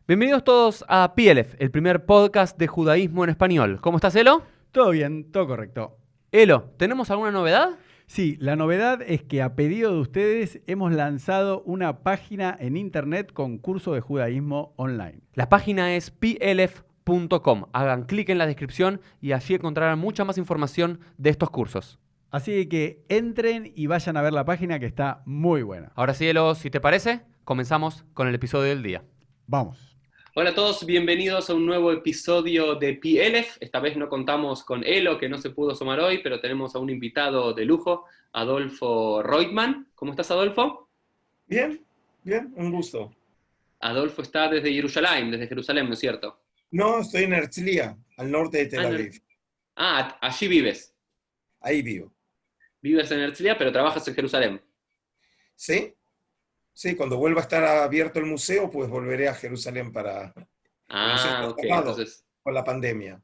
Bienvenidos todos a PLF, el primer podcast de judaísmo en español. ¿Cómo estás, Elo? Todo bien, todo correcto. Elo, ¿tenemos alguna novedad? Sí, la novedad es que a pedido de ustedes hemos lanzado una página en internet con curso de judaísmo online. La página es plf.com. Hagan clic en la descripción y allí encontrarán mucha más información de estos cursos. Así que entren y vayan a ver la página que está muy buena. Ahora sí, Elo, si te parece, comenzamos con el episodio del día. Vamos. Hola a todos, bienvenidos a un nuevo episodio de PLF. Esta vez no contamos con Elo, que no se pudo sumar hoy, pero tenemos a un invitado de lujo, Adolfo Reutemann. ¿Cómo estás, Adolfo? Bien, bien, un gusto. Adolfo está desde Jerusalén, ¿no es cierto? No, estoy en Herzliya, al norte de Tel Aviv. Allí vives. Ahí vivo. Vives en Herzliya, pero trabajas en Jerusalén. ¿Sí? Sí, cuando vuelva a estar abierto el museo, pues volveré a Jerusalén para... No sé, está Ok, cerrado entonces con la pandemia.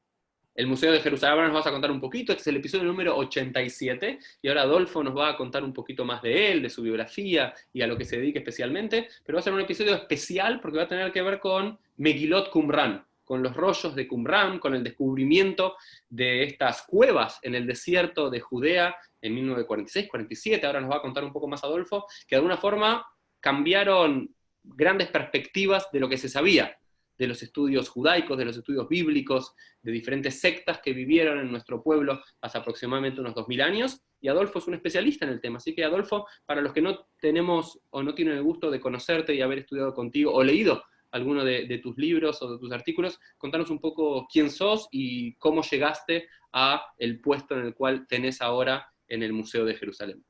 el Museo de Jerusalén ahora nos vas a contar un poquito. Este es el episodio número 87 y ahora Adolfo nos va a contar un poquito más de él, de su biografía y a lo que se dedica especialmente, pero va a ser un episodio especial porque va a tener que ver con Megilot Qumran, con los rollos de Qumran, con el descubrimiento de estas cuevas en el desierto de Judea en 1946-47. Ahora nos va a contar un poco más Adolfo, que de alguna forma cambiaron grandes perspectivas de lo que se sabía de los estudios judaicos, de los estudios bíblicos, de diferentes sectas que vivieron en nuestro pueblo hace aproximadamente unos 2000 años, y Adolfo es un especialista en el tema. Así que Adolfo, para los que no tenemos o no tienen el gusto de conocerte y haber estudiado contigo o leído alguno de tus libros o de tus artículos, contanos un poco quién sos y cómo llegaste a el puesto en el cual tenés ahora en el Museo de Jerusalén.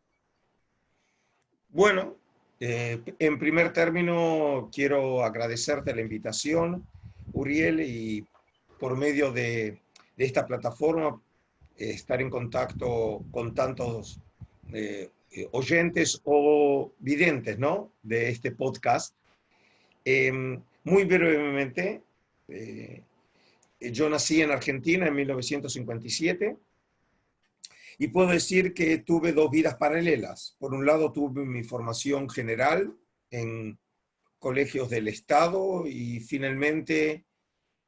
Bueno, en primer término quiero agradecerte la invitación, Uriel, y por medio de esta plataforma estar en contacto con tantos oyentes o videntes, ¿no?, de este podcast. Muy brevemente, yo nací en Argentina en 1957 y puedo decir que tuve dos vidas paralelas. Por un lado, tuve mi formación general en colegios del Estado y finalmente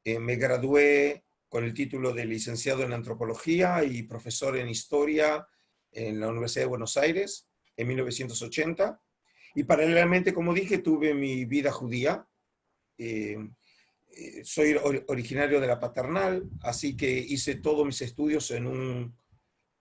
me gradué con el título de licenciado en antropología y profesor en historia en la Universidad de Buenos Aires en 1980. Y paralelamente, como dije, tuve mi vida judía. Eh, Soy originario de la Paternal, así que hice todos mis estudios en un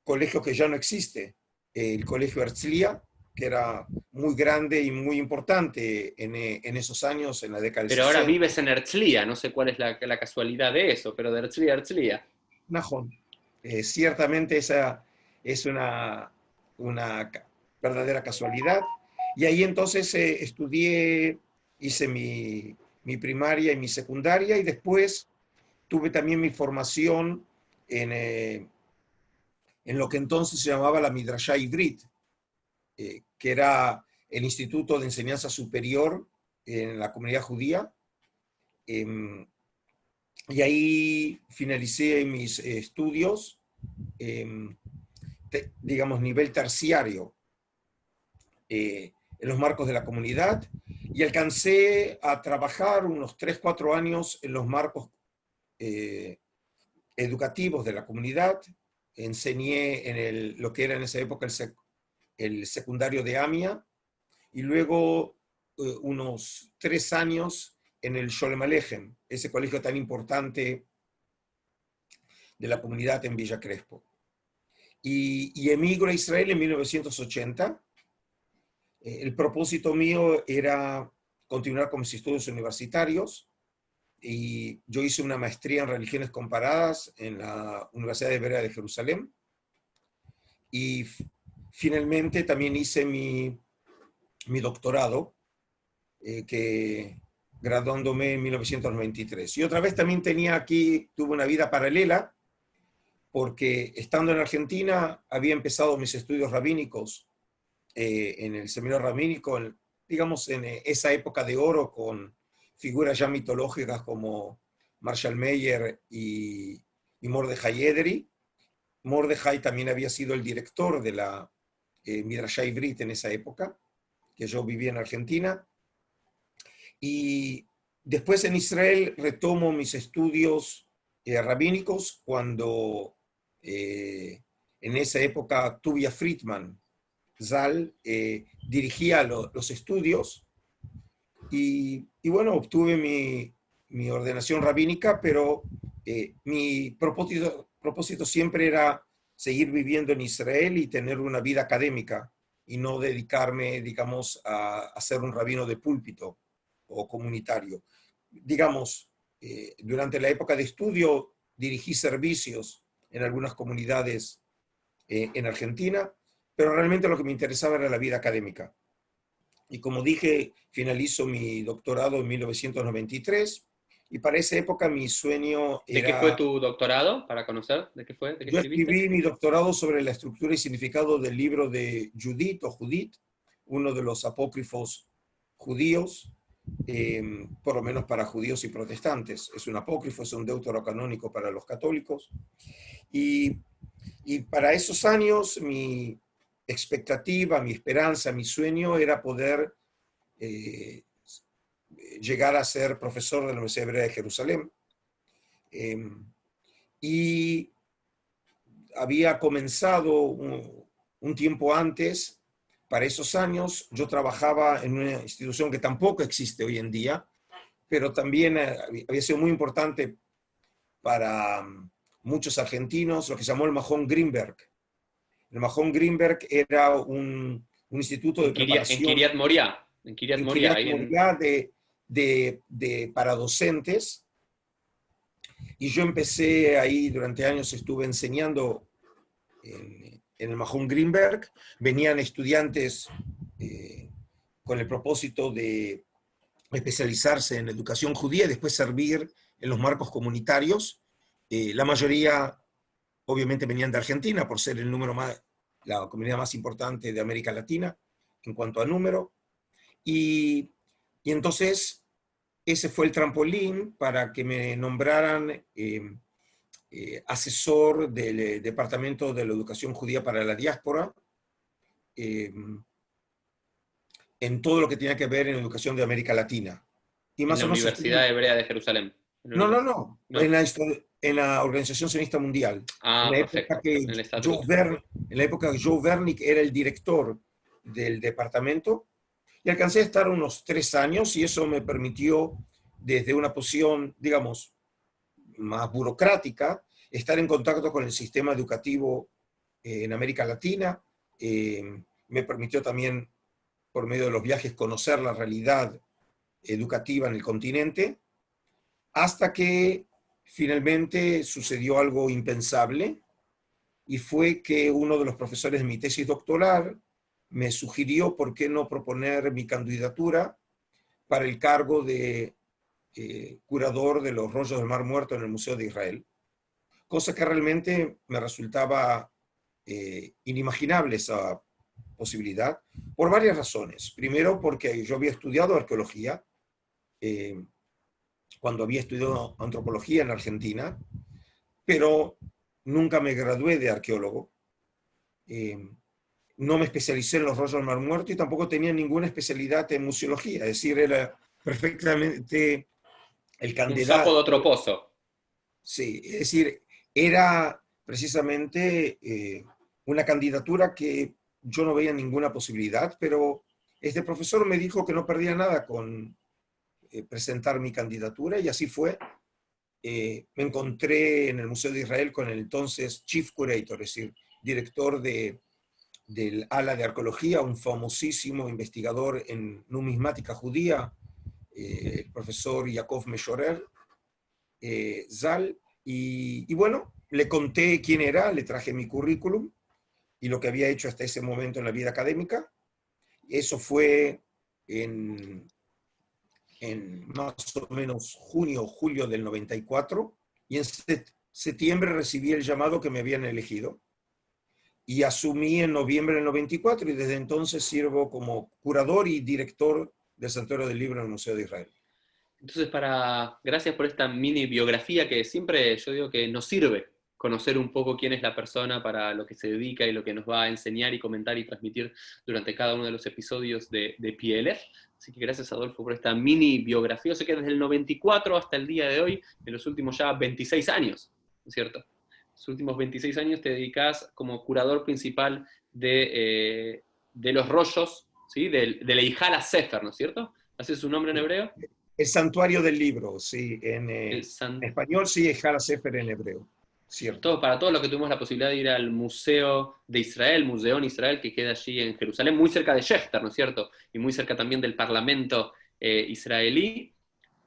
colegio que ya no existe, el Colegio Herzliya, que era muy grande y muy importante en esos años, en la década del Pero ahora 60. vives en Herzliya, no sé cuál es la casualidad de eso, pero de Herzliya a Herzliya. Najón. Ciertamente esa es una verdadera casualidad. Y ahí entonces estudié, hice mi primaria y mi secundaria y después tuve también mi formación en lo que entonces se llamaba la Midrashá Ivrit, que era el Instituto de Enseñanza Superior en la comunidad judía. Eh, y ahí finalicé mis estudios, digamos, nivel terciario, en los marcos de la comunidad, y alcancé a trabajar unos 3 4 años en los marcos educativos de la comunidad. Enseñé en lo que era en esa época el secundario de AMIA, y luego unos 3 años en el Sholem Aleichem, ese colegio tan importante de la comunidad en Villa Crespo. Y emigro a Israel en 1980. El propósito mío era continuar con mis estudios universitarios, y yo hice una maestría en religiones comparadas en la Universidad Hebrea de Jerusalén, y finalmente también hice mi doctorado, que graduándome en 1993. Y otra vez también tuve una vida paralela, porque estando en Argentina había empezado mis estudios rabínicos en el seminario rabínico, digamos, en esa época de oro, con figuras ya mitológicas como Marshall Meyer y Mordejai Ederi. Mordejai también había sido el director de la Midrashá Ivrit en esa época, que yo vivía en Argentina. Y Después en Israel retomo mis estudios rabínicos cuando en esa época Tuvia Friedman Zal dirigía los estudios y bueno, obtuve mi ordenación rabínica, pero mi propósito siempre era seguir viviendo en Israel y tener una vida académica y no dedicarme, digamos, a ser un rabino de púlpito o comunitario. Digamos, durante la época de estudio dirigí servicios en algunas comunidades en Argentina, pero realmente lo que me interesaba era la vida académica. Y como dije, finalizo mi doctorado en 1993 y para esa época mi sueño ¿De era... qué fue tu doctorado, para conocer? ¿De qué fue? ¿De qué Yo escribiste? escribí mi doctorado sobre la estructura y significado del libro de Judith o Judith, uno de los apócrifos judíos, por lo menos para judíos y protestantes. Es un apócrifo, es un deuterocanónico para los católicos. Y para esos años mi expectativa, mi esperanza, mi sueño era poder llegar a ser profesor de la Universidad Hebrea de Jerusalén. Y había comenzado un tiempo antes, para esos años, yo trabajaba en una institución que tampoco existe hoy en día, pero también había sido muy importante para muchos argentinos, lo que se llamó el Mahón Greenberg. El Mahón Greenberg era un instituto de preparación... En Kiryat Moria. En Kiryat Moria. Para docentes. Y yo empecé ahí, durante años estuve enseñando en el Mahón Greenberg. Venían estudiantes con el propósito de especializarse en educación judía y después servir en los marcos comunitarios. La mayoría, obviamente, venían de Argentina por ser la comunidad más importante de América Latina en cuanto a número. Y entonces ese fue el trampolín para que me nombraran asesor del Departamento de la Educación Judía para la Diáspora, en todo lo que tenía que ver en educación de América Latina. Y más en la Universidad Hebrea de Jerusalén. No. En la Organización Sionista Mundial. Ah, perfecto. En la época que Joe Vernick era el director del departamento, y alcancé a estar unos 3 años, y eso me permitió, desde una posición, digamos, más burocrática, estar en contacto con el sistema educativo en América Latina. Me permitió también, por medio de los viajes, conocer la realidad educativa en el continente, hasta que finalmente sucedió algo impensable, y fue que uno de los profesores de mi tesis doctoral me sugirió por qué no proponer mi candidatura para el cargo de curador de los rollos del Mar Muerto en el Museo de Israel, cosa que realmente me resultaba inimaginable esa posibilidad, por varias razones. Primero, porque yo había estudiado arqueología, cuando había estudiado antropología en Argentina, pero nunca me gradué de arqueólogo. No me especialicé en los rollos del Mar Muerto y tampoco tenía ninguna especialidad en museología, es decir, era perfectamente el candidato. Un sapo de otro pozo. Sí, es decir, era precisamente una candidatura que yo no veía ninguna posibilidad, pero este profesor me dijo que no perdía nada con presentar mi candidatura, y así fue. Me encontré en el Museo de Israel con el entonces Chief Curator, es decir, director del ala de arqueología, un famosísimo investigador en numismática judía, el profesor Yaakov Meshorer, Zal, y bueno, le conté quién era, le traje mi currículum y lo que había hecho hasta ese momento en la vida académica. Eso fue en más o menos junio o julio del 94, y en septiembre recibí el llamado que me habían elegido. Y asumí en noviembre del 94, y desde entonces sirvo como curador y director del Santuario del Libro en el Museo de Israel. Entonces, gracias por esta mini biografía que siempre yo digo que nos sirve conocer un poco quién es la persona para lo que se dedica y lo que nos va a enseñar y comentar y transmitir durante cada uno de los episodios de PLF. Así que gracias, Adolfo, por esta mini biografía. Yo sé que desde el 94 hasta el día de hoy, en los últimos ya 26 años, ¿no es cierto? Los últimos 26 años te dedicas como curador principal de los rollos, ¿sí? De la Hijala Sefer, ¿no es cierto? ¿Ese es su nombre en hebreo? El santuario del libro, sí. En El español sí es Hara Sefer en hebreo, cierto. Para todos los que tuvimos la posibilidad de ir al Museo de Israel, Museo en Israel, que queda allí en Jerusalén, muy cerca de Schechter, ¿no es cierto? Y muy cerca también del Parlamento israelí,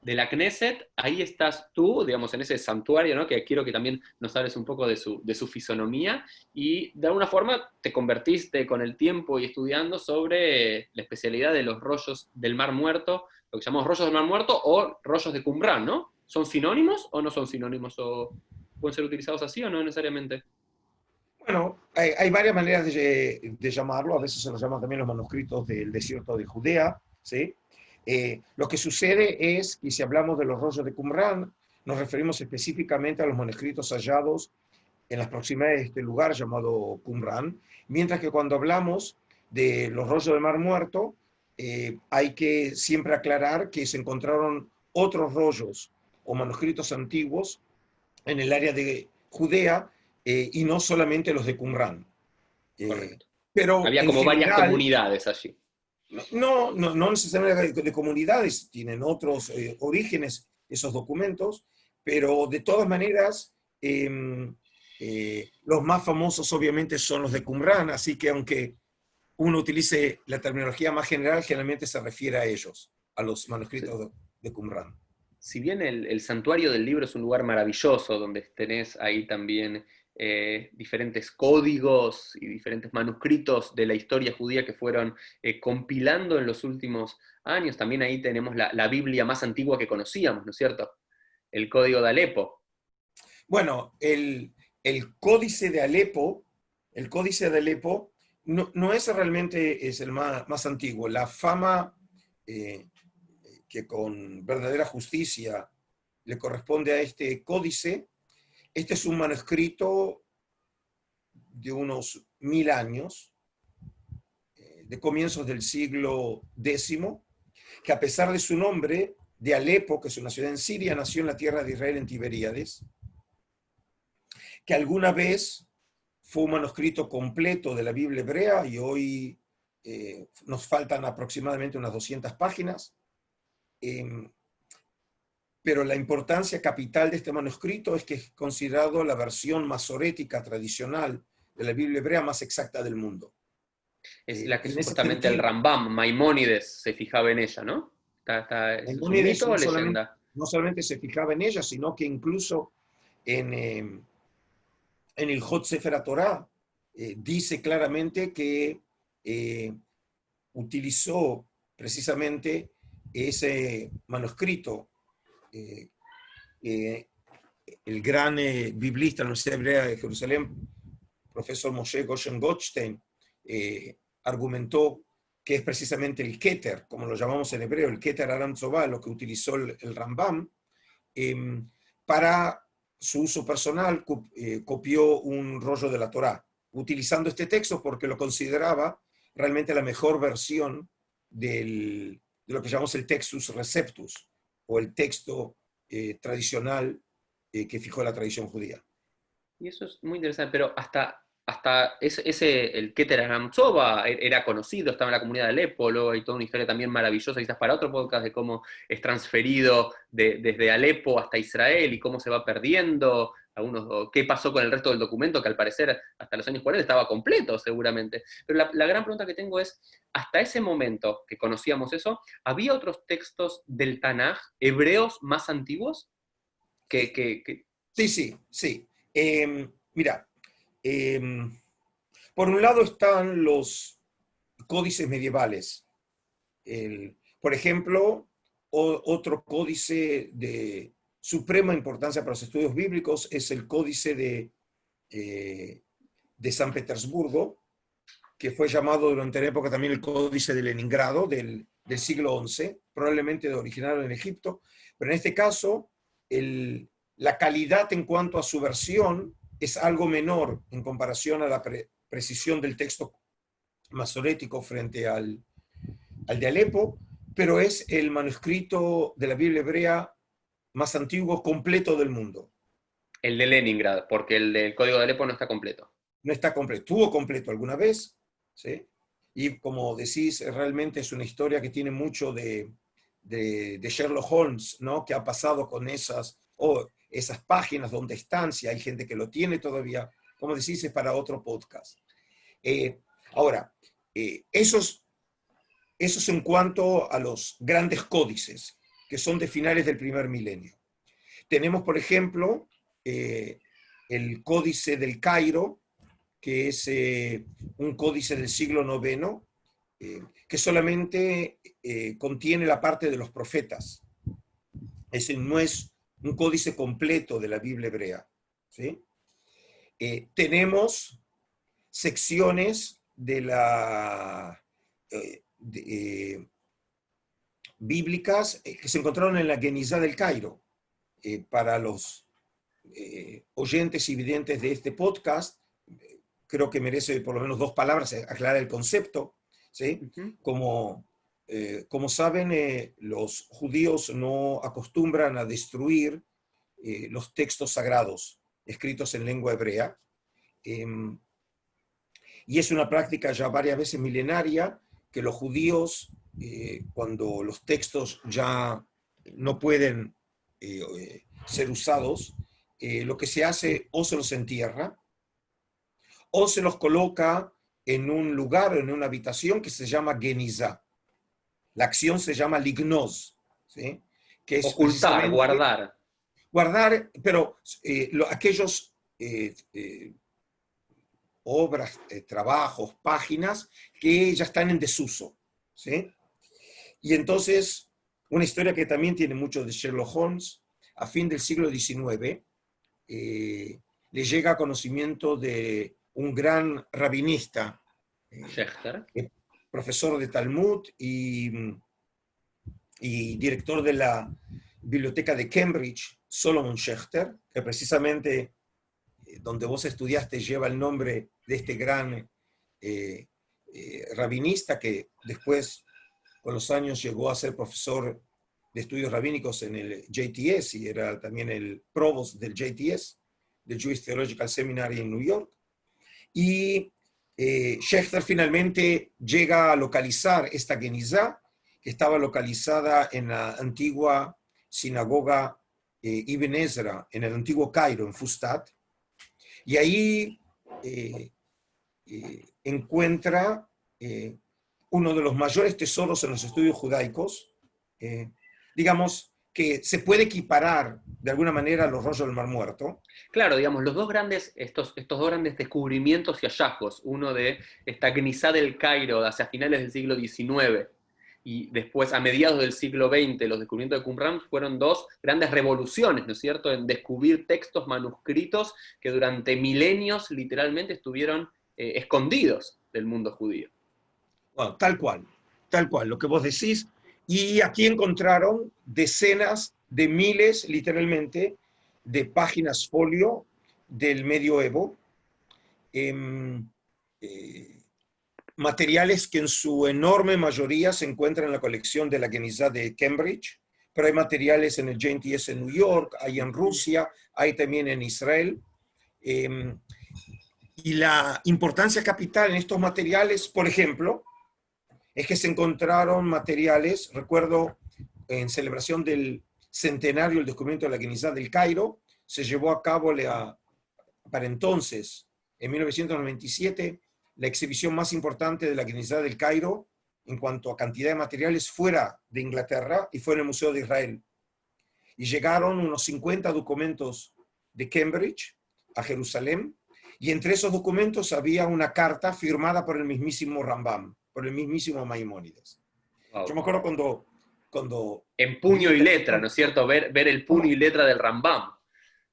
de la Knesset. Ahí estás tú, digamos, en ese santuario, ¿no? Que quiero que también nos hables un poco de su fisonomía, y de alguna forma te convertiste con el tiempo y estudiando sobre la especialidad de los rollos del Mar Muerto, lo que llamamos rollos del Mar Muerto o rollos de Qumran, ¿no? ¿Son sinónimos o no son sinónimos? ¿O pueden ser utilizados así o no necesariamente? Bueno, hay varias maneras de llamarlo. A veces se los llaman también los manuscritos del desierto de Judea, ¿sí? Lo que sucede es que si hablamos de los rollos de Qumran, nos referimos específicamente a los manuscritos hallados en las proximidades de este lugar llamado Qumran, mientras que cuando hablamos de los rollos del Mar Muerto, hay que siempre aclarar que se encontraron otros rollos o manuscritos antiguos en el área de Judea, y no solamente los de Qumran. Correcto. Pero había como varias comunidades allí. No necesariamente de comunidades, tienen otros orígenes esos documentos, pero de todas maneras, los más famosos obviamente son los de Qumran, así que aunque uno utilice la terminología más general, generalmente se refiere a ellos, a los manuscritos de Qumran. Si bien el santuario del libro es un lugar maravilloso, donde tenés ahí también diferentes códigos y diferentes manuscritos de la historia judía que fueron compilando en los últimos años, también ahí tenemos la Biblia más antigua que conocíamos, ¿no es cierto? El Código de Alepo. Bueno, el Códice de Alepo, no es realmente es el más antiguo. La fama que con verdadera justicia le corresponde a este códice, este es un manuscrito de unos 1000 años, de comienzos del siglo X, que a pesar de su nombre, de Alepo, que es una ciudad en Siria, nació en la tierra de Israel en Tiberíades, que alguna vez fue un manuscrito completo de la Biblia hebrea y hoy nos faltan aproximadamente unas 200 páginas. Pero la importancia capital de este manuscrito es que es considerado la versión masorética tradicional de la Biblia hebrea más exacta del mundo. Es la que supuestamente el Rambam, Maimónides, se fijaba en ella, ¿no? ¿Es un mito o leyenda? No solamente se fijaba en ella, sino que incluso en el Hot Sefer Torah dice claramente que utilizó precisamente ese manuscrito. El gran biblista de la Universidad Hebrea de Jerusalén, profesor Moshe Goshen Gottstein, argumentó que es precisamente el Keter, como lo llamamos en hebreo, el Keter Aram Tzobah, lo que utilizó el Rambam, para su uso personal. Copió un rollo de la Torá, utilizando este texto porque lo consideraba realmente la mejor versión de lo que llamamos el Textus Receptus, o el texto tradicional que fijó la tradición judía. Y eso es muy interesante, pero hasta el Keter Aram Tzobah era conocido, estaba en la comunidad de Alepo, luego hay toda una historia también maravillosa, quizás para otro podcast, de cómo es transferido desde Alepo hasta Israel y cómo se va perdiendo, qué pasó con el resto del documento, que al parecer hasta los años 40 estaba completo seguramente. Pero la gran pregunta que tengo es, hasta ese momento que conocíamos eso, ¿había otros textos del Tanaj hebreos más antiguos? Sí. Mira, por un lado están los códices medievales. Por ejemplo, otro códice de suprema importancia para los estudios bíblicos es el Códice de San Petersburgo, que fue llamado durante la época también el Códice de Leningrado, del siglo XI, probablemente originario en Egipto, pero en este caso la calidad en cuanto a su versión es algo menor en comparación a la precisión del texto masorético frente al de Alepo, pero es el manuscrito de la Biblia hebrea más antiguo completo del mundo. El de Leningrad, porque el del Código de Alepo no está completo. No está completo, estuvo completo alguna vez, ¿sí? Y como decís, realmente es una historia que tiene mucho de Sherlock Holmes, ¿no? ¿Qué ha pasado con esas páginas? ¿Dónde están? Si hay gente que lo tiene todavía. Como decís, es para otro podcast. Ahora, eso es en cuanto a los grandes códices, que son de finales del primer milenio. Tenemos, por ejemplo, el Códice del Cairo, que es un códice del siglo IX, que solamente contiene la parte de los profetas. Ese no es un códice completo de la Biblia hebrea, ¿sí? Tenemos secciones de bíblicas que se encontraron en la Genizá del Cairo. Para los oyentes y videntes de este podcast, creo que merece por lo menos 2 palabras aclarar el concepto, ¿sí? Como saben, los judíos no acostumbran a destruir los textos sagrados escritos en lengua hebrea, y es una práctica ya varias veces milenaria que los judíos, cuando los textos ya no pueden ser usados, lo que se hace o se los entierra o se los coloca en un lugar, en una habitación que se llama genizá. La acción se llama lignoz, ¿sí? Que es ocultar, guardar. Guardar, pero aquellos obras, trabajos, páginas que ya están en desuso, ¿sí? Y entonces, una historia que también tiene mucho de Sherlock Holmes, a fin del siglo XIX, le llega a conocimiento de un gran rabinista, Schechter, profesor de Talmud y director de la biblioteca de Cambridge, Solomon Schechter, que precisamente donde vos estudiaste lleva el nombre de este gran rabinista que después, con los años, llegó a ser profesor de estudios rabínicos en el JTS y era también el provost del JTS, del Jewish Theological Seminary en New York. Y Schechter finalmente llega a localizar esta Genizá, que estaba localizada en la antigua sinagoga Ibn Ezra, en el antiguo Cairo, en Fustat, y ahí encuentra uno de los mayores tesoros en los estudios judaicos, digamos, que se puede equiparar de alguna manera a los rollos del Mar Muerto. Claro, digamos, estos 2 grandes descubrimientos y hallazgos, uno de esta Genizá del Cairo hacia finales del siglo XIX y después a mediados del siglo XX los descubrimientos de Qumran, fueron 2 grandes revoluciones, ¿no es cierto?, en descubrir textos manuscritos que durante milenios literalmente estuvieron escondidos del mundo judío. Bueno, tal cual, lo que vos decís. Y aquí encontraron decenas de miles, literalmente, de páginas folio del medioevo, materiales que en su enorme mayoría se encuentran en la colección de la Genizá de Cambridge, pero hay materiales en el JTS en New York, hay en Rusia, hay también en Israel. Y la importancia capital en estos materiales, por ejemplo, es que se encontraron materiales, recuerdo, en celebración del centenario del descubrimiento de la Genizá del Cairo, se llevó a cabo para entonces, en 1997, la exhibición más importante de la Genizá del Cairo en cuanto a cantidad de materiales fuera de Inglaterra y fue en el Museo de Israel. Y llegaron unos 50 documentos de Cambridge a Jerusalén, y entre esos documentos había una carta firmada por el mismísimo Rambam, por el mismísimo Maimónides. Wow. Yo me acuerdo cuando En puño y letra, ¿no es cierto? Ver el puño y letra del Rambam.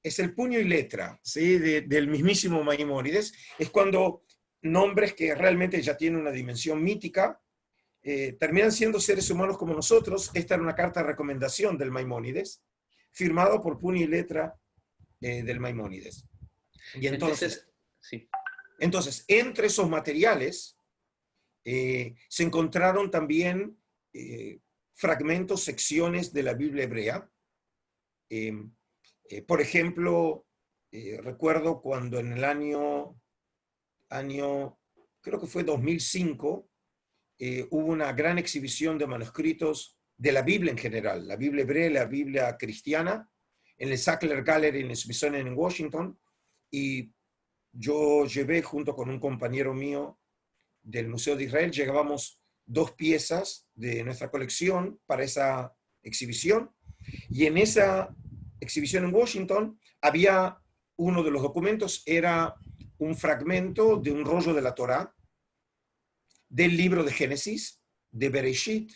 Es el puño y letra, ¿sí? Del mismísimo Maimónides. Es cuando nombres que realmente ya tienen una dimensión mítica terminan siendo seres humanos como nosotros. Esta era una carta de recomendación del Maimónides, firmado por puño y letra del Maimónides. Y entonces, sí. entonces entre esos materiales se encontraron también fragmentos, secciones de la Biblia hebrea. Por ejemplo, recuerdo cuando en el año, creo que fue 2005, hubo una gran exhibición de manuscritos de la Biblia en general, la Biblia hebrea y la Biblia cristiana, en el Sackler Gallery en el Smithsonian en Washington, y yo llevé junto con un compañero mío del Museo de Israel, llevábamos 2 piezas de nuestra colección para esa exhibición, y en esa exhibición en Washington había uno de los documentos, era un fragmento de un rollo de la Torá, del libro de Génesis, de Bereshit,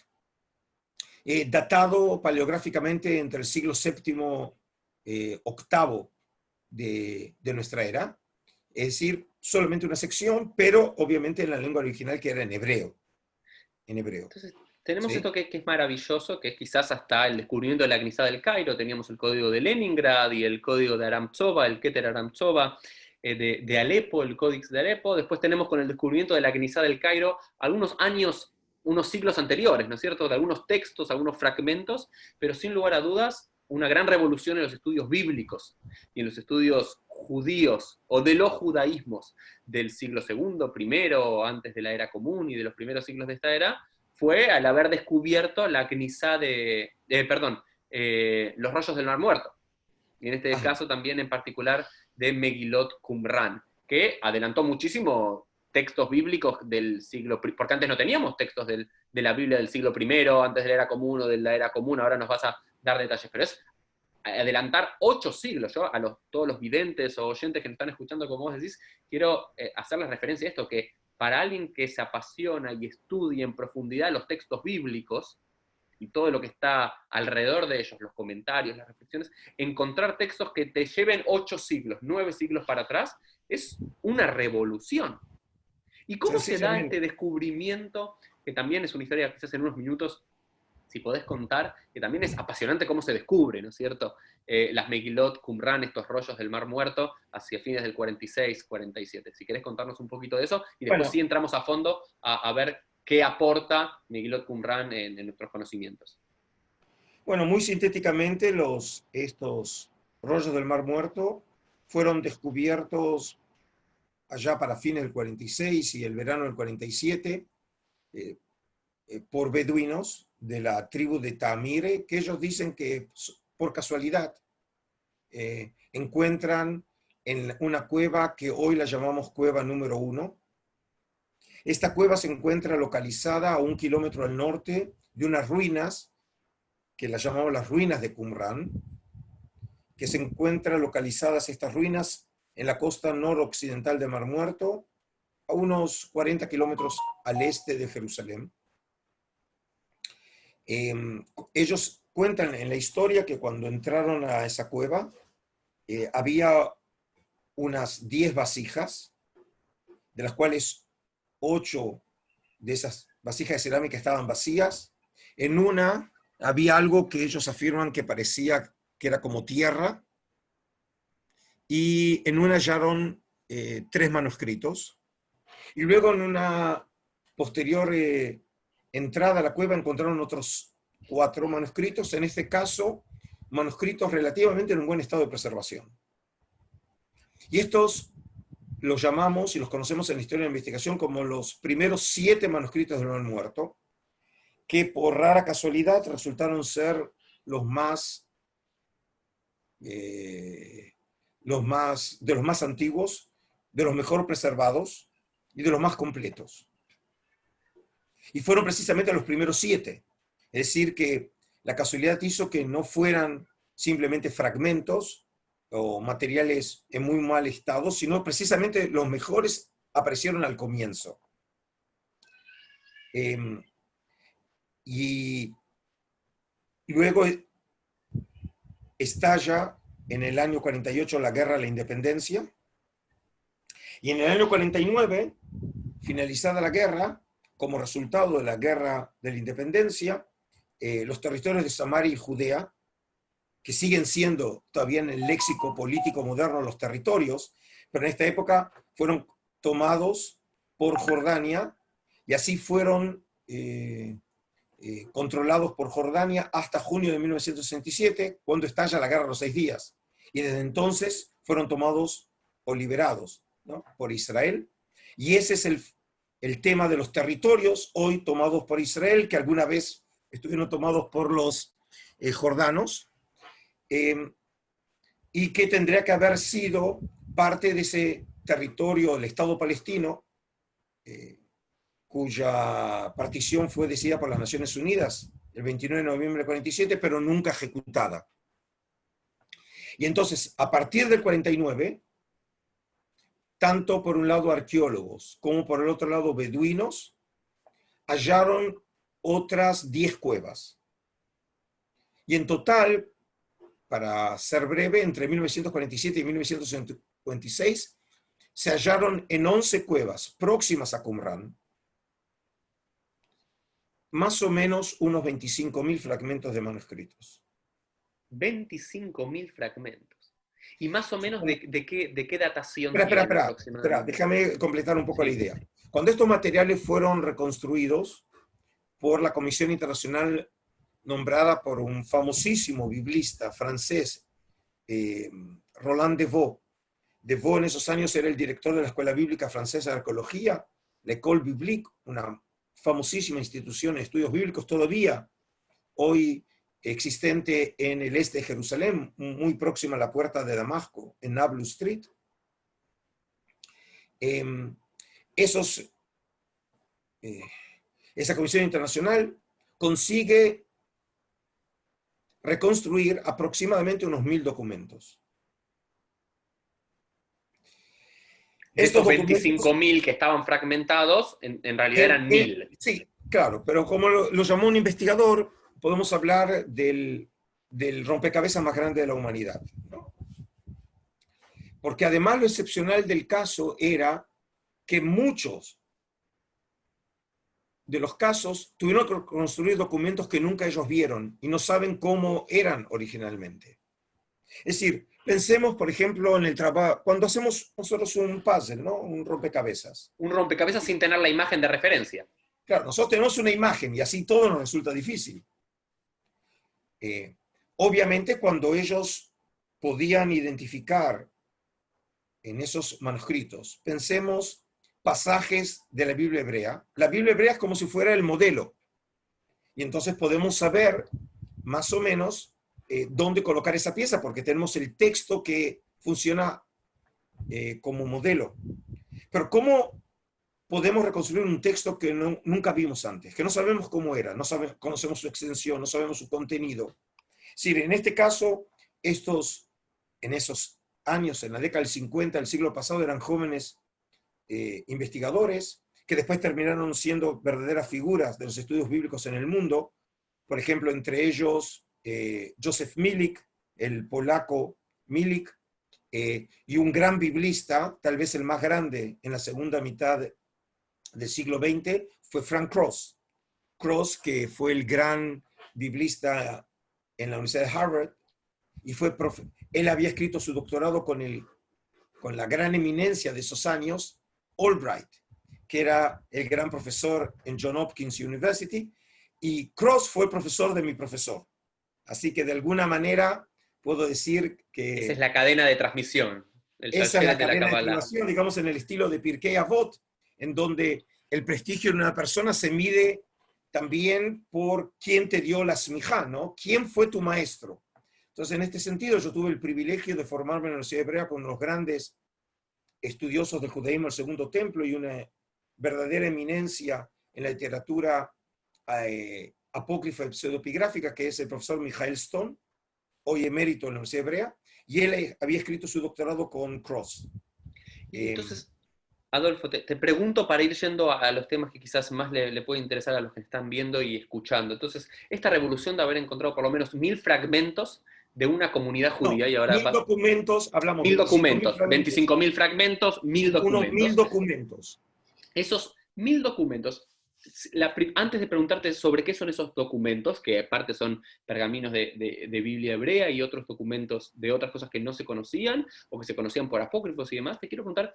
datado paleográficamente entre el siglo VII, octavo de nuestra era, es decir, solamente una sección, pero obviamente en la lengua original que era en hebreo. Entonces, tenemos ¿Sí? esto que es maravilloso, que es quizás hasta el descubrimiento de la Knesset del Cairo. Teníamos el código de Leningrad y el código de Aram Tzova, el Keter Aram Tzova, de Alepo, el Códex de Alepo. Después tenemos con el descubrimiento de la Knesset del Cairo algunos años, unos siglos anteriores, ¿no es cierto?, de algunos textos, algunos fragmentos, pero sin lugar a dudas, una gran revolución en los estudios bíblicos y en los estudios judíos o de los judaísmos del siglo II, primero, antes de la era común y de los primeros siglos de esta era, fue al haber descubierto la Knesset los rollos del Mar Muerto. Y en este caso también en particular de Megilot Qumran, que adelantó muchísimo textos bíblicos del siglo, porque antes no teníamos textos de la Biblia del siglo I, antes de la era común o de la era común, ahora nos vas a dar detalles, pero es adelantar 8 siglos. Yo a todos los videntes o oyentes que me están escuchando, como vos decís, quiero hacerles referencia a esto, que para alguien que se apasiona y estudia en profundidad los textos bíblicos y todo lo que está alrededor de ellos, los comentarios, las reflexiones, encontrar textos que te lleven 8 siglos, 9 siglos para atrás, es una revolución. ¿Y cómo se da este descubrimiento, que también es una historia quizás en unos minutos, si podés contar, que también es apasionante cómo se descubre, ¿no es cierto? Las Megilot Qumran, estos rollos del Mar Muerto, hacia fines del 46, 47. Si querés contarnos un poquito de eso, y después sí entramos a fondo a ver qué aporta Megilot Qumran en nuestros conocimientos. Bueno, muy sintéticamente, estos rollos del Mar Muerto fueron descubiertos allá para fines del 46 y el verano del 47 por beduinos de la tribu de Tamire, que ellos dicen que por casualidad encuentran en una cueva que hoy la llamamos cueva número 1. Esta cueva se encuentra localizada a 1 kilómetro al norte de unas ruinas, que las llamamos las ruinas de Qumran, que se encuentran localizadas estas ruinas en la costa noroccidental de Mar Muerto, a unos 40 kilómetros al este de Jerusalén. Ellos cuentan en la historia que cuando entraron a esa cueva había unas 10 vasijas, de las cuales 8 de esas vasijas de cerámica estaban vacías. En una había algo que ellos afirman que parecía que era como tierra, y en una hallaron 3 manuscritos, y luego en una posterior entrada a la cueva encontraron otros 4 manuscritos, en este caso manuscritos relativamente en un buen estado de preservación. Y estos los llamamos y los conocemos en la historia de la investigación como los primeros 7 manuscritos del Mar Muerto, que por rara casualidad resultaron ser los más antiguos, de los mejor preservados y de los más completos. Y fueron precisamente los primeros 7. Es decir, que la casualidad hizo que no fueran simplemente fragmentos o materiales en muy mal estado, sino precisamente los mejores aparecieron al comienzo. Y luego estalla en el año 48 la Guerra de la Independencia, y en el año 49, finalizada la guerra, como resultado de la Guerra de la Independencia, los territorios de Samaria y Judea, que siguen siendo todavía en el léxico político moderno los territorios, pero en esta época fueron tomados por Jordania y así fueron controlados por Jordania hasta junio de 1967, cuando estalla la Guerra de los 6 Días. Y desde entonces fueron tomados o liberados, ¿no?, por Israel. Y ese es el tema de los territorios hoy tomados por Israel, que alguna vez estuvieron tomados por los jordanos, y que tendría que haber sido parte de ese territorio, el Estado palestino, cuya partición fue decidida por las Naciones Unidas el 29 de noviembre del 47, pero nunca ejecutada. Y entonces, a partir del 49, tanto por un lado arqueólogos como por el otro lado beduinos, hallaron otras 10 cuevas. Y en total, para ser breve, entre 1947 y 1956, se hallaron en 11 cuevas próximas a Qumran, más o menos unos 25.000 fragmentos de manuscritos. 25.000 fragmentos. ¿Y más o menos de qué datación Espera, tienen aproximadamente? déjame completar un poco Sí. la idea. Cuando estos materiales fueron reconstruidos por la Comisión Internacional nombrada por un famosísimo biblista francés, Roland Devaux. Devaux en esos años era el director de la Escuela Bíblica Francesa de Arqueología, l'École Biblique, una famosísima institución de estudios bíblicos todavía hoy existente en el este de Jerusalén, muy próxima a la puerta de Damasco, en Nablus Street. Esa comisión internacional consigue reconstruir aproximadamente unos 1.000 documentos. Estos 25.000 que estaban fragmentados, en realidad eran 1.000. Sí, claro, pero como lo llamó un investigador, podemos hablar del rompecabezas más grande de la humanidad, ¿no? Porque además lo excepcional del caso era que muchos de los casos tuvieron que construir documentos que nunca ellos vieron y no saben cómo eran originalmente. Es decir, pensemos, por ejemplo, en el trabajo, cuando hacemos nosotros un puzzle, ¿no?, un rompecabezas. Un rompecabezas sin tener la imagen de referencia. Claro, nosotros tenemos una imagen y así todo nos resulta difícil. Obviamente, cuando ellos podían identificar en esos manuscritos, pensemos pasajes de la Biblia hebrea. La Biblia hebrea es como si fuera el modelo. Y entonces podemos saber más o menos dónde colocar esa pieza, porque tenemos el texto que funciona como modelo. Pero ¿cómo podemos reconstruir un texto que nunca vimos antes? Que no sabemos cómo era, conocemos su extensión, no sabemos su contenido. Sí, en este caso, en esos años, en la década del 50 del siglo pasado, eran jóvenes investigadores que después terminaron siendo verdaderas figuras de los estudios bíblicos en el mundo. Por ejemplo, entre ellos Joseph Milik, el polaco Milik, y un gran biblista, tal vez el más grande en la segunda mitad del siglo XX, fue Frank Cross. Cross, que fue el gran biblista en la Universidad de Harvard, y él había escrito su doctorado con la gran eminencia de esos años, Albright, que era el gran profesor en Johns Hopkins University, y Cross fue profesor de mi profesor. Así que de alguna manera puedo decir que... Esa es la cadena de transmisión. Esa es la cadena de transmisión, digamos, en el estilo de Pirkei Avot, en donde el prestigio de una persona se mide también por quién te dio la smijá, ¿no? ¿Quién fue tu maestro? Entonces, en este sentido, yo tuve el privilegio de formarme en la Universidad Hebrea con los grandes estudiosos del judaísmo del Segundo Templo y una verdadera eminencia en la literatura apócrifa y pseudopigráfica, que es el profesor Michael Stone, hoy emérito en la Universidad Hebrea, y él había escrito su doctorado con Cross. Entonces, Adolfo, te pregunto para ir yendo a los temas que quizás más le puede interesar a los que están viendo y escuchando. Entonces, esta revolución de haber encontrado por lo menos 1.000 fragmentos de una comunidad judía, y ahora... 1.000 documentos, hablamos 1.000 documentos, 25.000 fragmentos, 1.000 documentos. Unos 1.000 documentos. Esos 1.000 documentos, antes de preguntarte sobre qué son esos documentos, que aparte son pergaminos de Biblia hebrea y otros documentos de otras cosas que no se conocían o que se conocían por apócrifos y demás, te quiero preguntar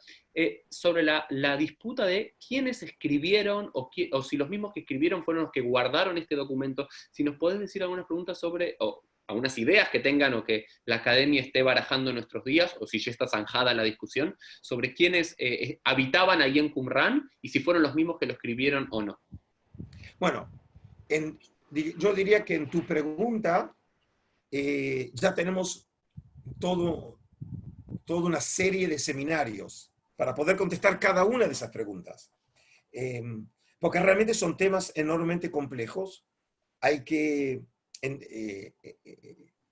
sobre la disputa de quiénes escribieron o si los mismos que escribieron fueron los que guardaron este documento. Si nos podés decir algunas preguntas sobre, o algunas ideas que tengan o que la academia esté barajando en nuestros días, o si ya está zanjada la discusión, sobre quiénes habitaban ahí en Qumrán y si fueron los mismos que lo escribieron o no. Bueno, yo diría que en tu pregunta ya tenemos toda una serie de seminarios para poder contestar cada una de esas preguntas. Porque realmente son temas enormemente complejos. Hay que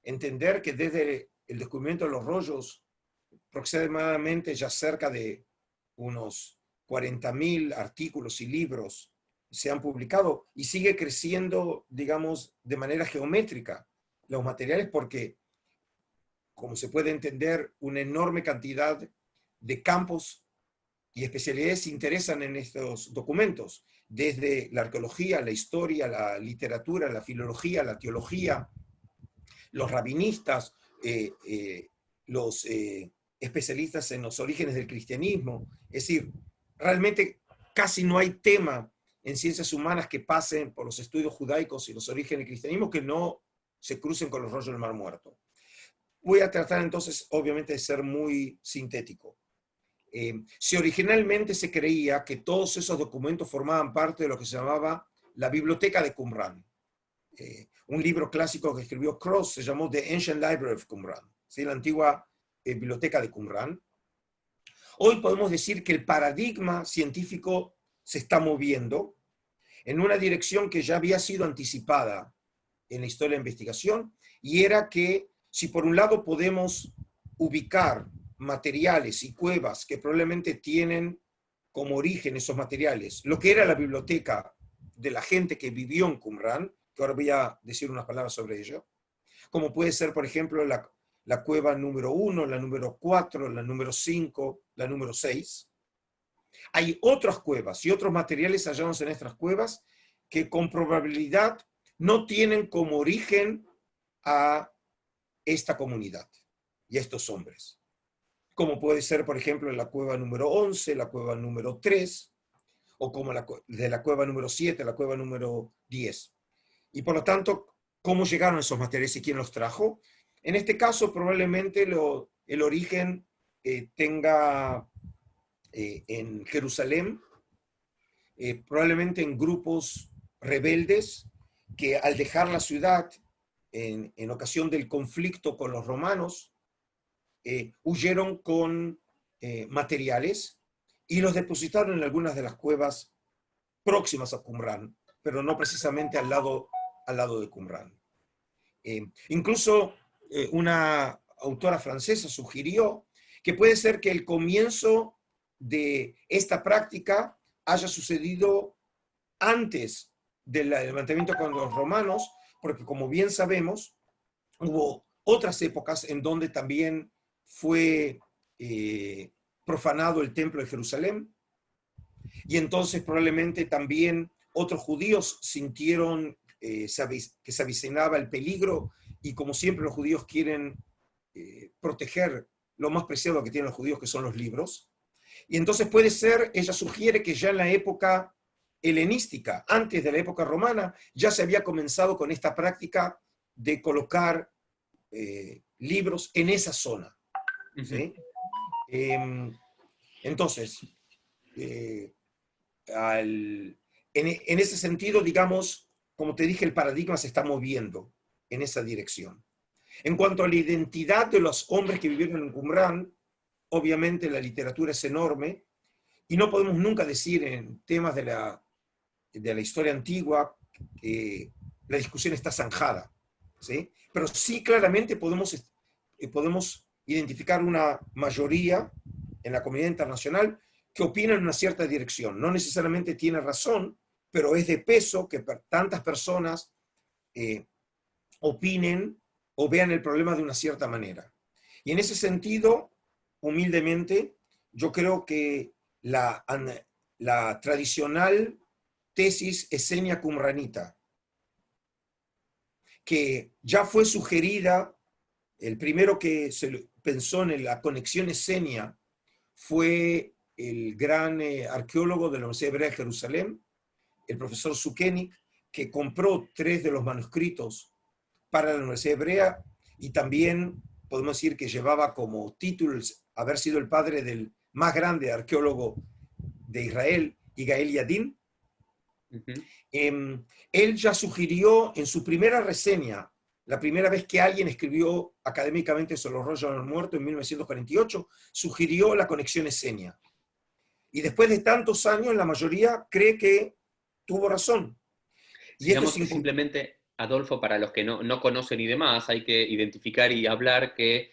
entender que desde el descubrimiento de los rollos, aproximadamente ya cerca de unos 40.000 artículos y libros se han publicado y sigue creciendo, digamos, de manera geométrica los materiales porque, como se puede entender, una enorme cantidad de campos y especialidades se interesan en estos documentos, desde la arqueología, la historia, la literatura, la filología, la teología, los rabinistas, los especialistas en los orígenes del cristianismo. Es decir, realmente casi no hay tema en ciencias humanas que pasen por los estudios judaicos y los orígenes del cristianismo que no se crucen con los rollos del Mar Muerto. Voy a tratar entonces, obviamente, de ser muy sintético. Si originalmente se creía que todos esos documentos formaban parte de lo que se llamaba la Biblioteca de Qumrán, un libro clásico que escribió Cross se llamó The Ancient Library of Qumran, ¿sí? La antigua Biblioteca de Qumrán. Hoy podemos decir que el paradigma científico se está moviendo en una dirección que ya había sido anticipada en la historia de investigación, y era que si por un lado podemos ubicar materiales y cuevas que probablemente tienen como origen esos materiales lo que era la biblioteca de la gente que vivió en Qumrán, que ahora voy a decir unas palabras sobre ello, como puede ser, por ejemplo, la cueva número 1, la número 4, la número 5, la número 6. Hay otras cuevas y otros materiales hallados en estas cuevas que con probabilidad no tienen como origen a esta comunidad y a estos hombres. Como puede ser, por ejemplo, la cueva número 11, la cueva número 3, o como de la cueva número 7, la cueva número 10. Y por lo tanto, ¿cómo llegaron esos materiales y quién los trajo? En este caso, probablemente el origen tenga en Jerusalén, probablemente en grupos rebeldes que al dejar la ciudad en ocasión del conflicto con los romanos, huyeron con materiales y los depositaron en algunas de las cuevas próximas a Qumrán, pero no precisamente al lado de Qumrán. Incluso una autora francesa sugirió que puede ser que el comienzo de esta práctica haya sucedido antes del levantamiento con los romanos, porque como bien sabemos, hubo otras épocas en donde también fue profanado el templo de Jerusalén, y entonces probablemente también otros judíos sintieron que se avicinaba el peligro, y como siempre los judíos quieren proteger lo más preciado que tienen los judíos, que son los libros. Y entonces puede ser, ella sugiere que ya en la época helenística, antes de la época romana, ya se había comenzado con esta práctica de colocar libros en esa zona. ¿Sí? Entonces, en ese sentido, digamos, como te dije, el paradigma se está moviendo en esa dirección. En cuanto a la identidad de los hombres que vivieron en Qumrán, obviamente la literatura es enorme y no podemos nunca decir en temas de la historia antigua que la discusión está zanjada, ¿sí? Pero sí claramente podemos identificar una mayoría en la comunidad internacional que opina en una cierta dirección. No necesariamente tiene razón, pero es de peso que tantas personas opinen o vean el problema de una cierta manera. Y en ese sentido, humildemente, yo creo que la tradicional tesis Esenia Qumranita, que ya fue sugerida. El primero que se pensó en la conexión esenia fue el gran arqueólogo de la Universidad Hebrea de Jerusalén, el profesor Sukenik, que compró 3 de los manuscritos para la Universidad Hebrea, y también podemos decir que llevaba como título haber sido el padre del más grande arqueólogo de Israel, Yigael Yadin. Él ya sugirió en su primera reseña, la primera vez que alguien escribió académicamente sobre los rollos de los muertos, en 1948, sugirió la conexión esenia. Y después de tantos años, la mayoría cree que tuvo razón. Y digamos que simplemente, Adolfo, para los que no conocen y demás, hay que identificar y hablar que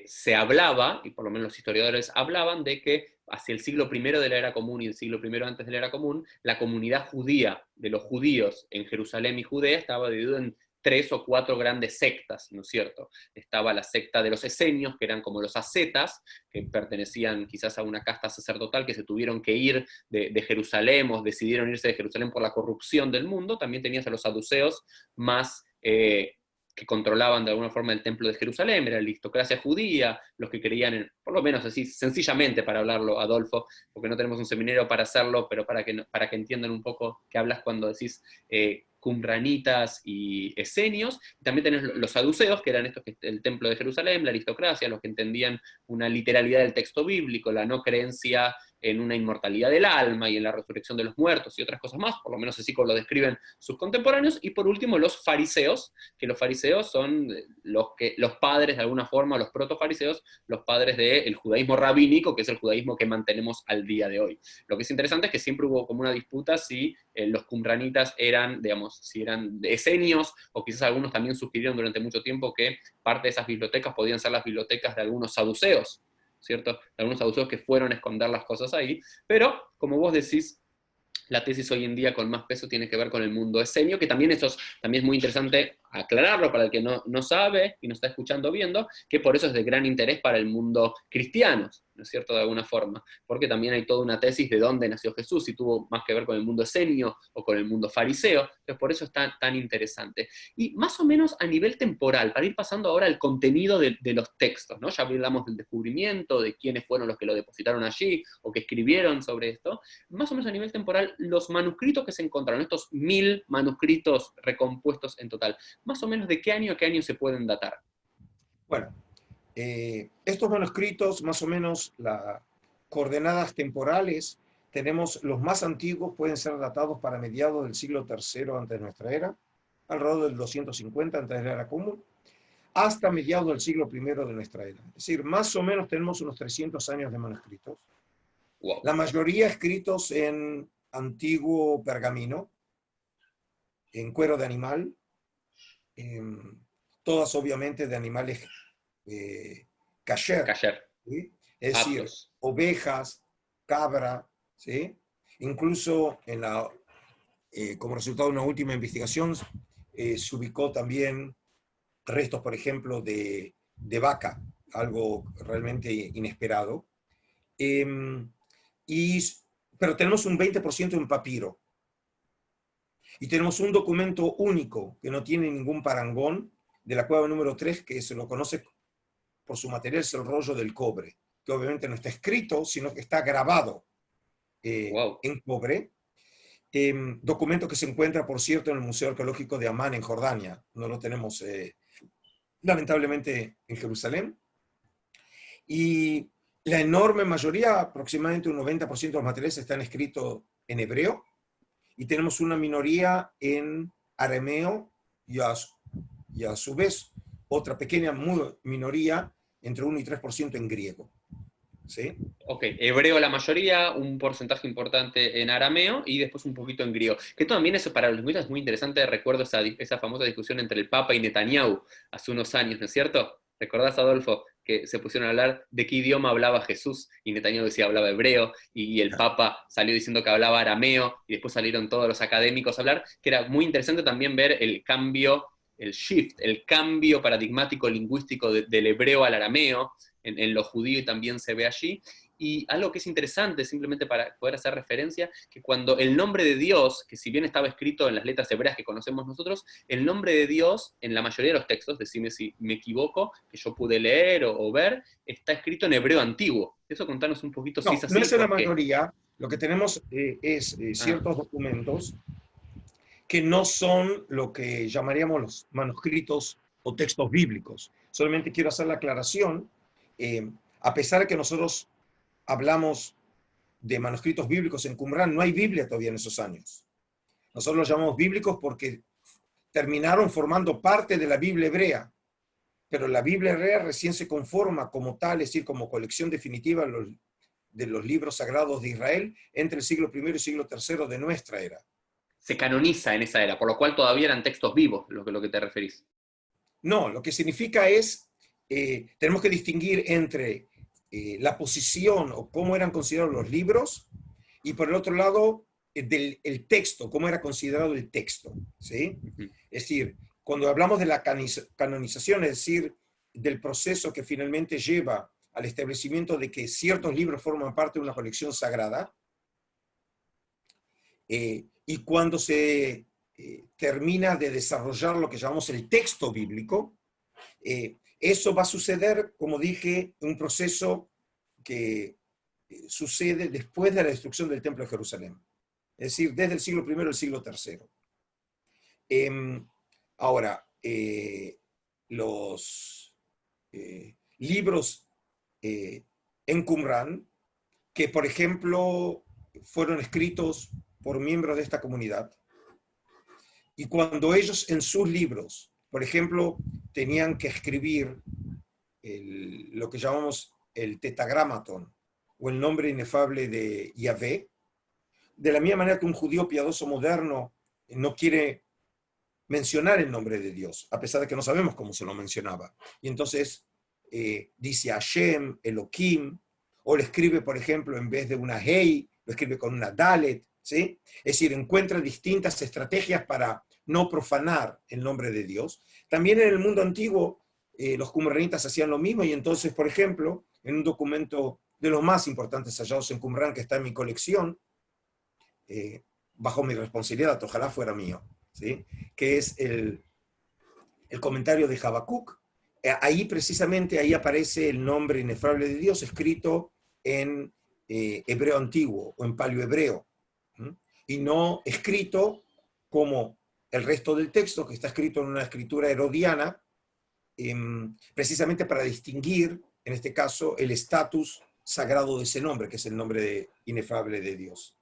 se hablaba, y por lo menos los historiadores hablaban, de que hacia el siglo I de la Era Común y el siglo I antes de la Era Común, la comunidad judía de los judíos en Jerusalén y Judea estaba dividida en 3 o 4 grandes sectas, ¿no es cierto? Estaba la secta de los esenios, que eran como los ascetas, que pertenecían quizás a una casta sacerdotal que se tuvieron que ir de Jerusalén, o decidieron irse de Jerusalén por la corrupción del mundo. También tenías a los saduceos más que controlaban de alguna forma el templo de Jerusalén, era la aristocracia judía, los que creían en, por lo menos así, sencillamente para hablarlo, Adolfo, porque no tenemos un seminario para hacerlo, pero para que entiendan un poco qué hablas cuando decís qumranitas y esenios. También tenés los saduceos, que eran estos, el templo de Jerusalén, la aristocracia, los que entendían una literalidad del texto bíblico, la no creencia en una inmortalidad del alma y en la resurrección de los muertos y otras cosas más, por lo menos así como lo describen sus contemporáneos. Y por último, los fariseos, que los fariseos son los padres, de alguna forma, los protofariseos, los padres del judaísmo rabínico, que es el judaísmo que mantenemos al día de hoy. Lo que es interesante es que siempre hubo como una disputa si los qumranitas eran, digamos, si eran esenios, o quizás algunos también sugirieron durante mucho tiempo que parte de esas bibliotecas podían ser las bibliotecas de algunos saduceos, ¿cierto? De algunos saduceos que fueron a esconder las cosas ahí, pero como vos decís, la tesis hoy en día con más peso tiene que ver con el mundo esenio, que también también es muy interesante aclararlo para el que no sabe y no está escuchando o viendo, que por eso es de gran interés para el mundo cristiano, ¿no es cierto?, de alguna forma, porque también hay toda una tesis de dónde nació Jesús, si tuvo más que ver con el mundo esenio o con el mundo fariseo, entonces por eso es tan interesante. Y más o menos a nivel temporal, para ir pasando ahora al contenido de los textos, ¿no? Ya hablamos del descubrimiento, de quiénes fueron los que lo depositaron allí, o que escribieron sobre esto, más o menos a nivel temporal, los manuscritos que se encontraron, estos 1000 manuscritos recompuestos en total, más o menos de qué año a qué año se pueden datar. Bueno, estos manuscritos, más o menos las coordenadas temporales, tenemos los más antiguos, pueden ser datados para mediados del siglo III antes de nuestra era, alrededor del 250 antes de la Era Común, hasta mediados del siglo I de nuestra era. Es decir, más o menos tenemos unos 300 años de manuscritos. Wow. La mayoría escritos en antiguo pergamino, en cuero de animal, todas obviamente de animales kasher, ¿sí? Es decir, aptos, ovejas, cabra, ¿sí? Incluso como resultado de una última investigación se ubicó también restos, por ejemplo, de vaca, algo realmente inesperado. Pero tenemos un 20% en papiro. Y tenemos un documento único que no tiene ningún parangón, de la cueva número 3, que se lo conoce por su material, es el rollo del cobre, que obviamente no está escrito, sino que está grabado en cobre. Documento que se encuentra, por cierto, en el Museo Arqueológico de Amán, en Jordania. No lo tenemos, lamentablemente, en Jerusalén. Y la enorme mayoría, aproximadamente un 90% de los materiales, están escritos en hebreo, y tenemos una minoría en arameo y a su vez otra pequeña minoría, entre 1 y 3% en griego. ¿Sí? Ok, hebreo la mayoría, un porcentaje importante en arameo y después un poquito en griego. Que esto también para los lingüistas es muy interesante, recuerdo esa famosa discusión entre el Papa y Netanyahu hace unos años, ¿no es cierto? ¿Recordás, Adolfo, que se pusieron a hablar de qué idioma hablaba Jesús? Y Netanyahu decía hablaba hebreo, y el Papa salió diciendo que hablaba arameo, y después salieron todos los académicos a hablar, que era muy interesante también ver el cambio, el shift, el cambio paradigmático lingüístico del hebreo al arameo, en lo judío, y también se ve allí. Y algo que es interesante, simplemente para poder hacer referencia, que cuando el nombre de Dios, que si bien estaba escrito en las letras hebreas que conocemos nosotros, el nombre de Dios, en la mayoría de los textos, decime si me equivoco, que yo pude leer o ver, está escrito en hebreo antiguo. Eso contanos un poquito si No, es así. no es en la ¿Por qué? mayoría. Lo que tenemos es ciertos documentos que no son lo que llamaríamos los manuscritos o textos bíblicos. Solamente quiero hacer la aclaración, a pesar de que nosotros hablamos de manuscritos bíblicos en Qumrán, no hay Biblia todavía en esos años. Nosotros los llamamos bíblicos porque terminaron formando parte de la Biblia hebrea, pero la Biblia hebrea recién se conforma como tal, es decir, como colección definitiva de los libros sagrados de Israel entre el siglo I y el siglo III de nuestra era. Se canoniza en esa era, por lo cual todavía eran textos vivos, lo que te referís. No, lo que significa es, tenemos que distinguir entre la posición o cómo eran considerados los libros y por el otro lado, el texto, cómo era considerado el texto, ¿sí? Es decir, cuando hablamos de la canonización, es decir, del proceso que finalmente lleva al establecimiento de que ciertos libros forman parte de una colección sagrada, y cuando se termina de desarrollar lo que llamamos el texto bíblico, eso va a suceder, como dije, un proceso que sucede después de la destrucción del Templo de Jerusalén. Es decir, desde el siglo I al siglo III. Ahora, los libros en Qumrán, que por ejemplo fueron escritos por miembros de esta comunidad, y cuando ellos en sus libros, por ejemplo, tenían que escribir lo que llamamos el tetragramatón, o el nombre inefable de Yahvé, de la misma manera que un judío piadoso moderno no quiere mencionar el nombre de Dios, a pesar de que no sabemos cómo se lo mencionaba. Y entonces dice Hashem, Elohim, o le escribe, por ejemplo, en vez de una Hei, lo escribe con una Dalet, ¿sí? Es decir, encuentra distintas estrategias para no profanar el nombre de Dios. También en el mundo antiguo, los qumranitas hacían lo mismo, y entonces, por ejemplo, en un documento de los más importantes hallados en Qumrán, que está en mi colección, bajo mi responsabilidad, ojalá fuera mío, ¿sí? Que es el comentario de Habacuc. Ahí precisamente, ahí aparece el nombre inefable de Dios escrito en hebreo antiguo o en paleohebreo, y no escrito como el resto del texto, que está escrito en una escritura herodiana, precisamente para distinguir, en este caso, el estatus sagrado de ese nombre, que es el nombre inefable de Dios.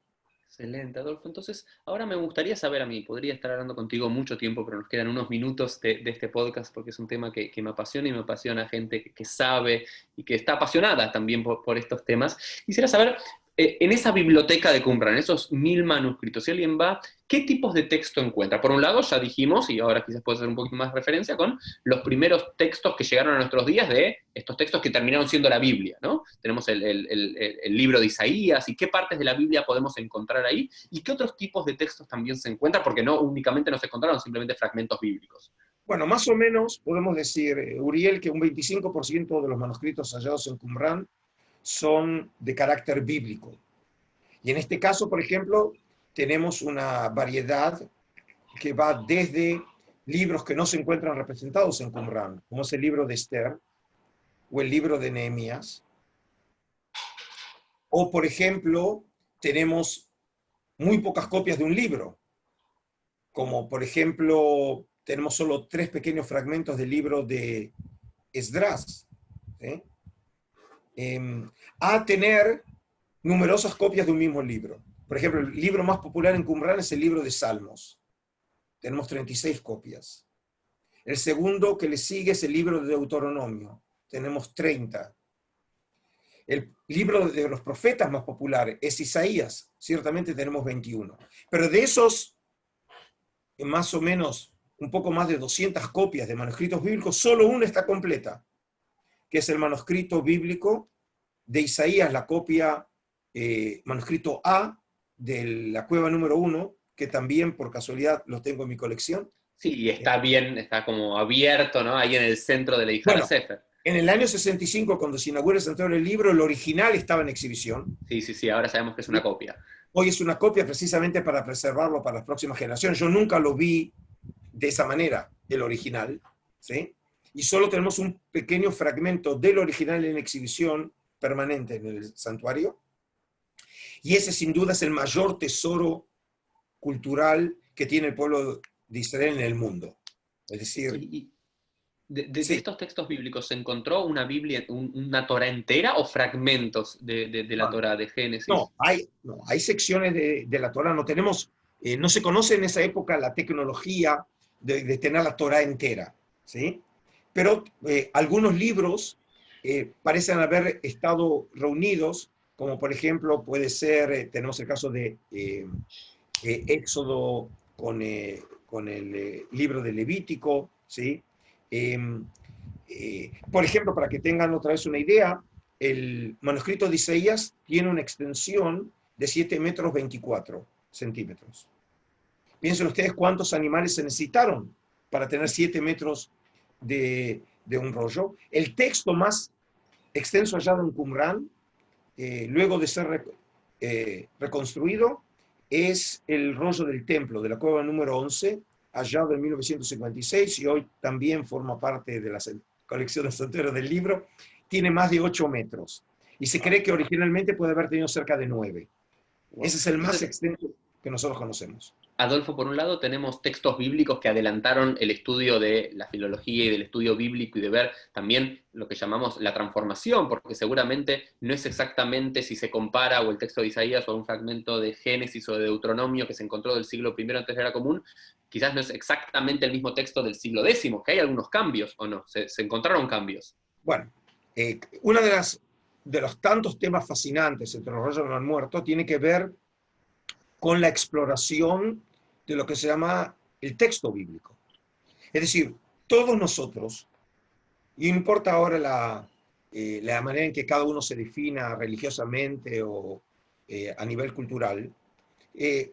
Excelente, Adolfo. Entonces, ahora me gustaría saber, a mí, podría estar hablando contigo mucho tiempo, pero nos quedan unos minutos de este podcast porque es un tema que me apasiona y me apasiona a gente que sabe y que está apasionada también por estos temas. Quisiera saber, en esa biblioteca de Qumrán, en esos 1000 manuscritos, si alguien va, ¿qué tipos de texto encuentra? Por un lado, ya dijimos, y ahora quizás puede hacer un poquito más referencia, con los primeros textos que llegaron a nuestros días de estos textos que terminaron siendo la Biblia, ¿no? Tenemos el libro de Isaías, y qué partes de la Biblia podemos encontrar ahí, y qué otros tipos de textos también se encuentran, porque no únicamente no se encontraron simplemente fragmentos bíblicos. Bueno, más o menos podemos decir, Uriel, que un 25% de los manuscritos hallados en Qumrán son de carácter bíblico. Y en este caso, por ejemplo, tenemos una variedad que va desde libros que no se encuentran representados en Qumrán, como es el libro de Esther o el libro de Nehemías. O, por ejemplo, tenemos muy pocas copias de un libro, como por ejemplo, tenemos solo 3 pequeños fragmentos del libro de Esdras, ¿sí? A tener numerosas copias de un mismo libro. Por ejemplo, el libro más popular en Qumrán es el libro de Salmos. Tenemos 36 copias. El segundo que le sigue es el libro de Deuteronomio. Tenemos 30. El libro de los profetas más popular es Isaías. Ciertamente tenemos 21. Pero de esos, más o menos, un poco más de 200 copias de manuscritos bíblicos, solo una está completa, que es el manuscrito bíblico de Isaías, la copia manuscrito A de la cueva número 1, que también por casualidad lo tengo en mi colección. Sí, y está bien, está como abierto, ¿no? Ahí en el centro de la Hijara Sefer. En el año 65, cuando se inaugura el Santuario del Libro, el original estaba en exhibición. Sí, sí, sí, ahora sabemos que es una copia. Hoy es una copia precisamente para preservarlo para las próximas generaciones. Yo nunca lo vi de esa manera, el original, ¿sí? Y solo tenemos un pequeño fragmento del original en exhibición permanente en el santuario. Y ese sin duda es el mayor tesoro cultural que tiene el pueblo de Israel en el mundo. Es decir, De sí. estos textos bíblicos, ¿se encontró una Biblia, una Torá entera o fragmentos de la Torá, de Génesis? No, hay secciones de la Torá. No tenemos, no se conoce en esa época la tecnología de tener la Torá entera, ¿sí? Pero algunos libros parecen haber estado reunidos, como por ejemplo puede ser, tenemos el caso de Éxodo con el libro de Levítico, ¿sí? Por ejemplo, para que tengan otra vez una idea, el manuscrito de Isaías tiene una extensión de 7 metros 24 centímetros. Piensen ustedes cuántos animales se necesitaron para tener 7 metros de un rollo. El texto más extenso hallado en Qumrán, luego de ser reconstruido, es el rollo del templo, de la cueva número 11, hallado en 1956, y hoy también forma parte de la colección de Santuario del Libro. Tiene más de 8 metros, y se cree que originalmente puede haber tenido cerca de 9. Wow. Ese es el más extenso que nosotros conocemos. Adolfo, por un lado tenemos textos bíblicos que adelantaron el estudio de la filología y del estudio bíblico y de ver también lo que llamamos la transformación, porque seguramente no es exactamente si se compara o el texto de Isaías o un fragmento de Génesis o de Deuteronomio que se encontró del siglo I antes de la era común, quizás no es exactamente el mismo texto del siglo X, que hay algunos cambios, ¿o no? ¿Se encontraron cambios? Bueno, una de los tantos temas fascinantes entre los rollos del muerto tiene que ver con la exploración de lo que se llama el texto bíblico. Es decir, todos nosotros, y no importa ahora la manera en que cada uno se defina religiosamente o a nivel cultural,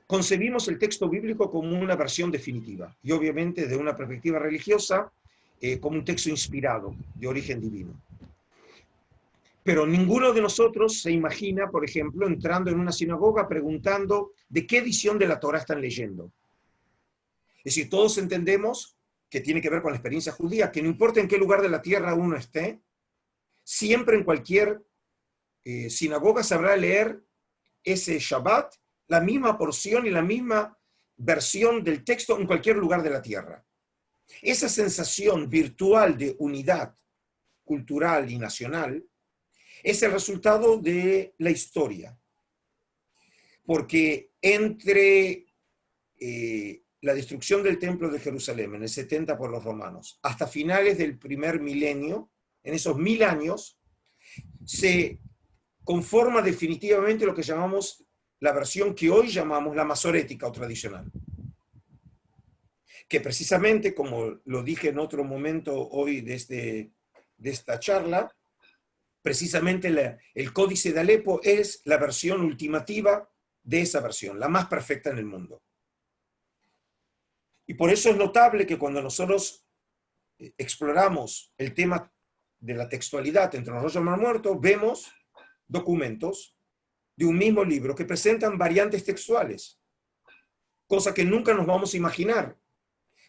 concebimos el texto bíblico como una versión definitiva, y obviamente desde una perspectiva religiosa, como un texto inspirado, de origen divino. Pero ninguno de nosotros se imagina, por ejemplo, entrando en una sinagoga preguntando de qué edición de la Torá están leyendo. Es decir, todos entendemos que tiene que ver con la experiencia judía, que no importa en qué lugar de la tierra uno esté, siempre en cualquier sinagoga sabrá leer ese Shabbat, la misma porción y la misma versión del texto en cualquier lugar de la tierra. Esa sensación virtual de unidad cultural y nacional es el resultado de la historia. Porque entre la destrucción del Templo de Jerusalén en el 70 por los romanos, hasta finales del primer milenio, en esos 1000 años, se conforma definitivamente lo que llamamos la versión que hoy llamamos la masorética o tradicional. Que precisamente, como lo dije en otro momento hoy de esta charla, precisamente el Códice de Alepo es la versión ultimativa de esa versión, la más perfecta en el mundo. Y por eso es notable que cuando nosotros exploramos el tema de la textualidad entre los rollos del Mar Muerto, vemos documentos de un mismo libro que presentan variantes textuales, cosa que nunca nos vamos a imaginar,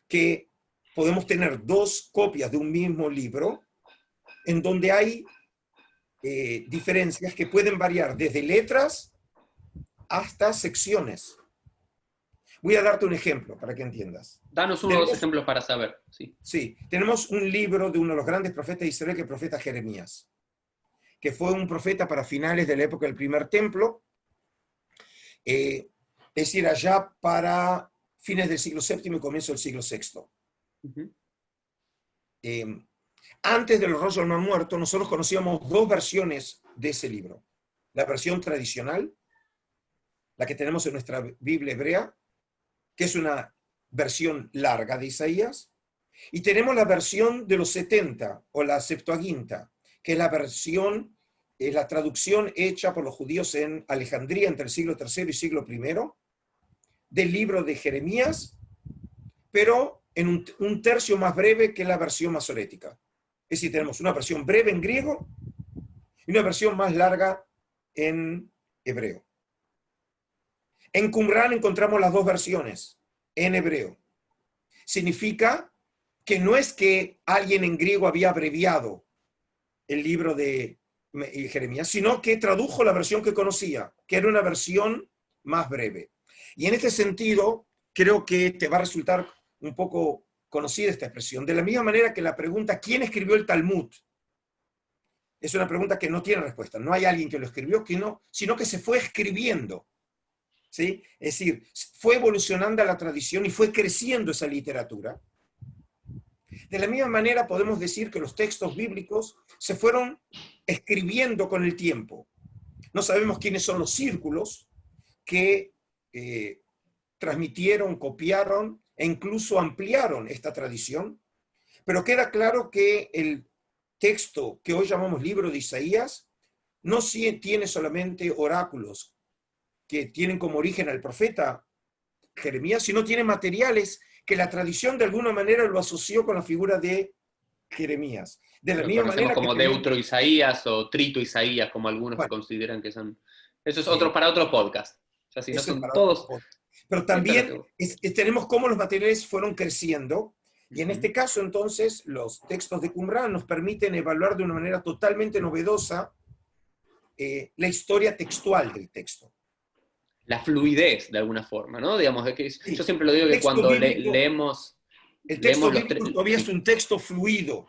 que podemos tener 2 copias de un mismo libro en donde hay diferencias que pueden variar desde letras hasta secciones. Voy a darte un ejemplo para que entiendas. Danos uno o dos ejemplos para saber. Sí. Sí, tenemos un libro de uno de los grandes profetas de Israel, que es el profeta Jeremías, que fue un profeta para finales de la época del primer templo, es decir, allá para fines del siglo VII y comienzo del siglo VI. Antes del rollo del Mar Muerto, nosotros conocíamos 2 versiones de ese libro. La versión tradicional, la que tenemos en nuestra Biblia hebrea, que es una versión larga de Isaías, y tenemos la versión de los 70, o la Septuaginta, que es la versión, la traducción hecha por los judíos en Alejandría entre el siglo III y siglo I, del libro de Jeremías, pero en un tercio más breve que la versión masorética. Es Es decir, tenemos una versión breve en griego y una versión más larga en hebreo. En Qumran encontramos las dos versiones en hebreo. Significa que no es que alguien en griego había abreviado el libro de Jeremías, sino que tradujo la versión que conocía, que era una versión más breve. Y en este sentido, creo que te va a resultar un poco conocida esta expresión. De la misma manera que la pregunta ¿quién escribió el Talmud? Es una pregunta que no tiene respuesta. No hay alguien que lo escribió, sino que se fue escribiendo. ¿Sí? Es decir, fue evolucionando la tradición y fue creciendo esa literatura. De la misma manera podemos decir que los textos bíblicos se fueron escribiendo con el tiempo. No sabemos quiénes son los círculos que transmitieron, copiaron e incluso ampliaron esta tradición, pero queda claro que el texto que hoy llamamos libro de Isaías no tiene solamente oráculos que tienen como origen al profeta Jeremías, sino tiene materiales que la tradición de alguna manera lo asoció con la figura de Jeremías. De la Lo misma conocemos manera como que Deutro Isaías o Trito Isaías, como algunos que bueno, consideran que son. Eso es para otro podcast. O sea, si no eso es son para todos. otro podcast. Pero también tenemos cómo los materiales fueron creciendo, y en este caso entonces los textos de Qumran nos permiten evaluar de una manera totalmente novedosa la historia textual del texto. La fluidez, de alguna forma, ¿no? Digamos, es que Sí. yo siempre lo digo que cuando leemos El texto los bíblico todavía es un texto fluido,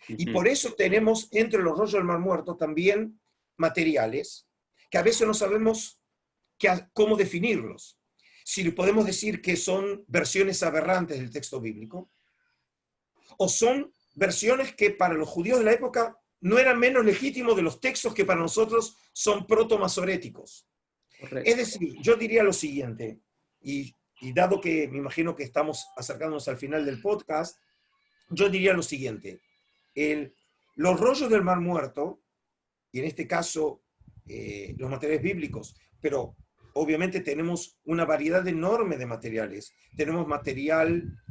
y por eso tenemos entre los rollos del Mar Muerto también materiales que a veces no sabemos cómo definirlos. Si podemos decir que son versiones aberrantes del texto bíblico, o son versiones que para los judíos de la época no eran menos legítimos de los textos que para nosotros son proto-masoréticos. Correcto. Es decir, yo diría lo siguiente, y dado que me imagino que estamos acercándonos al final del podcast, yo diría lo siguiente. Los rollos del Mar Muerto, y en este caso los materiales bíblicos, pero obviamente tenemos una variedad enorme de materiales. Tenemos material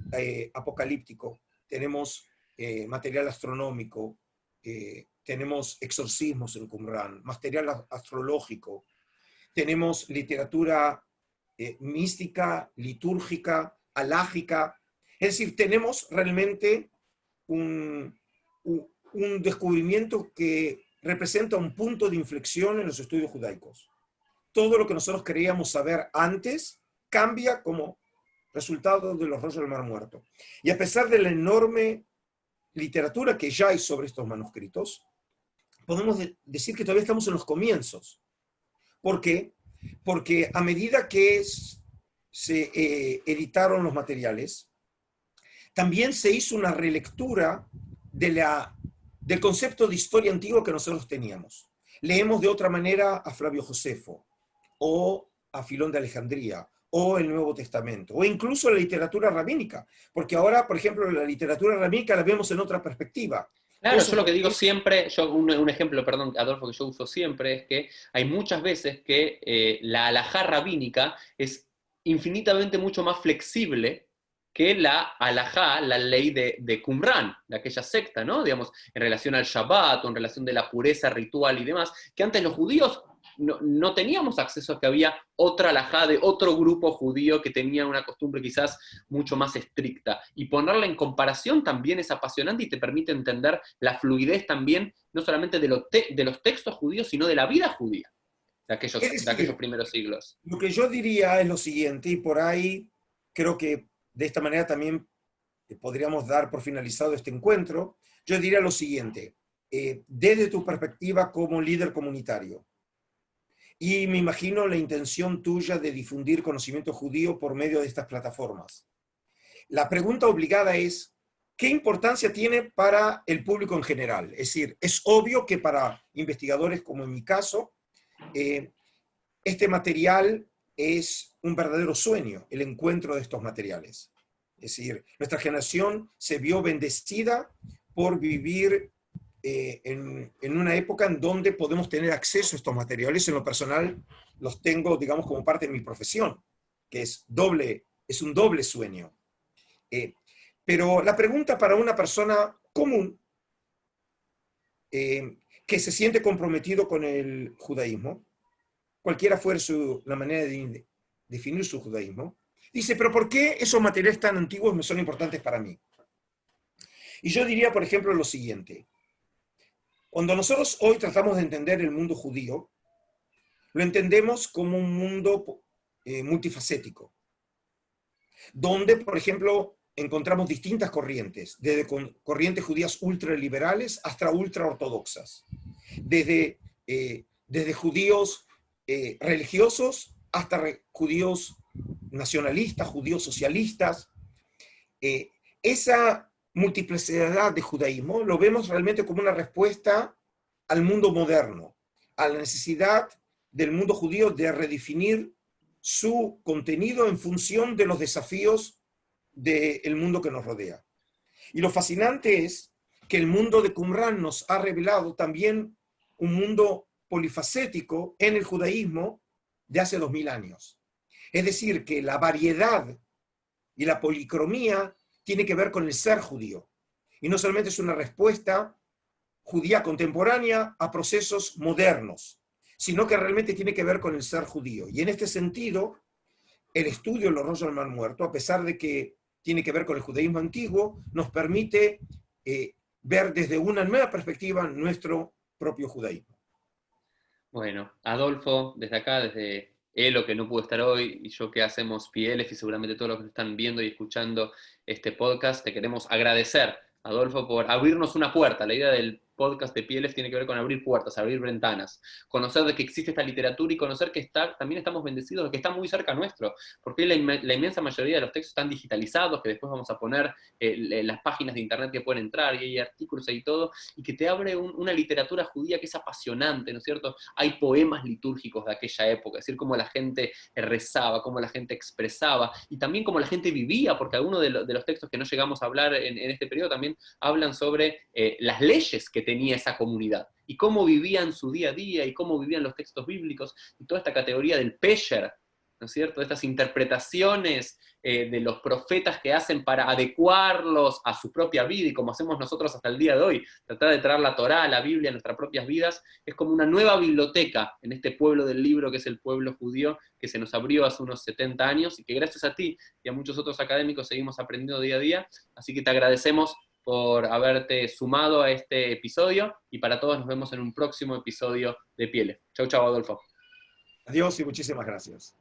apocalíptico, tenemos material astronómico, tenemos exorcismos en Qumran, material astrológico, tenemos literatura mística, litúrgica, alágica. Es decir, tenemos realmente un descubrimiento que representa un punto de inflexión en los estudios judaicos. Todo lo que nosotros creíamos saber antes cambia como resultado de los rollos del Mar Muerto. Y a pesar de la enorme literatura que ya hay sobre estos manuscritos, podemos decir que todavía estamos en los comienzos. ¿Por qué? Porque a medida que se editaron los materiales, también se hizo una relectura del concepto de historia antigua que nosotros teníamos. Leemos de otra manera a Flavio Josefo, o a Filón de Alejandría, o el Nuevo Testamento, o incluso la literatura rabínica, porque ahora, por ejemplo, la literatura rabínica la vemos en otra perspectiva. Claro, yo lo que digo siempre, un ejemplo, perdón, Adolfo, que yo uso siempre, es que hay muchas veces que la halajá rabínica es infinitamente mucho más flexible que la halajá, la ley de Qumran, de aquella secta, ¿no? Digamos, en relación al Shabbat, o en relación de la pureza ritual y demás, que antes los judíos no teníamos acceso a que había otra halajá de otro grupo judío que tenía una costumbre quizás mucho más estricta. Y ponerla en comparación también es apasionante y te permite entender la fluidez también, no solamente de los textos judíos, sino de la vida judía de aquellos primeros siglos. Lo que yo diría es lo siguiente, y por ahí creo que de esta manera también podríamos dar por finalizado este encuentro. Yo diría lo siguiente, desde tu perspectiva como líder comunitario, y me imagino la intención tuya de difundir conocimiento judío por medio de estas plataformas. La pregunta obligada es, ¿qué importancia tiene para el público en general? Es decir, es obvio que para investigadores como en mi caso, este material es un verdadero sueño, el encuentro de estos materiales. Es decir, nuestra generación se vio bendecida por vivir en una época en donde podemos tener acceso a estos materiales. En lo personal, los tengo, digamos, como parte de mi profesión, que es un doble sueño. Pero la pregunta para una persona común que se siente comprometido con el judaísmo, cualquiera fuera la manera de definir su judaísmo, dice, pero ¿por qué esos materiales tan antiguos me son importantes para mí? Y yo diría, por ejemplo, lo siguiente. Cuando nosotros hoy tratamos de entender el mundo judío, lo entendemos como un mundo multifacético, donde, por ejemplo, encontramos distintas corrientes, desde corrientes judías ultraliberales hasta ultraortodoxas, desde judíos religiosos hasta judíos nacionalistas, judíos socialistas. Esa multiplicidad de judaísmo lo vemos realmente como una respuesta al mundo moderno, a la necesidad del mundo judío de redefinir su contenido en función de los desafíos del mundo que nos rodea. Y lo fascinante es que el mundo de Qumran nos ha revelado también un mundo polifacético en el judaísmo de hace 2000 años. Es decir, que la variedad y la policromía tiene que ver con el ser judío. Y no solamente es una respuesta judía contemporánea a procesos modernos, sino que realmente tiene que ver con el ser judío. Y en este sentido, el estudio de los rollos del Mar Muerto, a pesar de que tiene que ver con el judaísmo antiguo, nos permite ver desde una nueva perspectiva nuestro propio judaísmo. Bueno, Adolfo, desde acá, desde Elo, que no pudo estar hoy, y yo que hacemos PLF, y seguramente todos los que están viendo y escuchando este podcast, te queremos agradecer, Adolfo, por abrirnos una puerta. La idea del podcast de PLF tiene que ver con abrir puertas, abrir ventanas, conocer de que existe esta literatura y conocer que también estamos bendecidos, de que está muy cerca nuestro, porque la inmensa mayoría de los textos están digitalizados, que después vamos a poner las páginas de internet que pueden entrar, y hay artículos y todo, y que te abre una literatura judía que es apasionante, ¿no es cierto? Hay poemas litúrgicos de aquella época, es decir, cómo la gente rezaba, cómo la gente expresaba, y también cómo la gente vivía, porque algunos de los textos que no llegamos a hablar en este periodo también hablan sobre las leyes que tenía esa comunidad, y cómo vivían su día a día, y cómo vivían los textos bíblicos, y toda esta categoría del pesher, ¿no es cierto? Estas interpretaciones de los profetas que hacen para adecuarlos a su propia vida, y como hacemos nosotros hasta el día de hoy, tratar de traer la Torá, la Biblia a nuestras propias vidas, es como una nueva biblioteca en este pueblo del libro que es el pueblo judío, que se nos abrió hace unos 70 años, y que gracias a ti y a muchos otros académicos seguimos aprendiendo día a día, así que te agradecemos por haberte sumado a este episodio, y para todos nos vemos en un próximo episodio de Pieles. Chau, chau, Adolfo. Adiós y muchísimas gracias.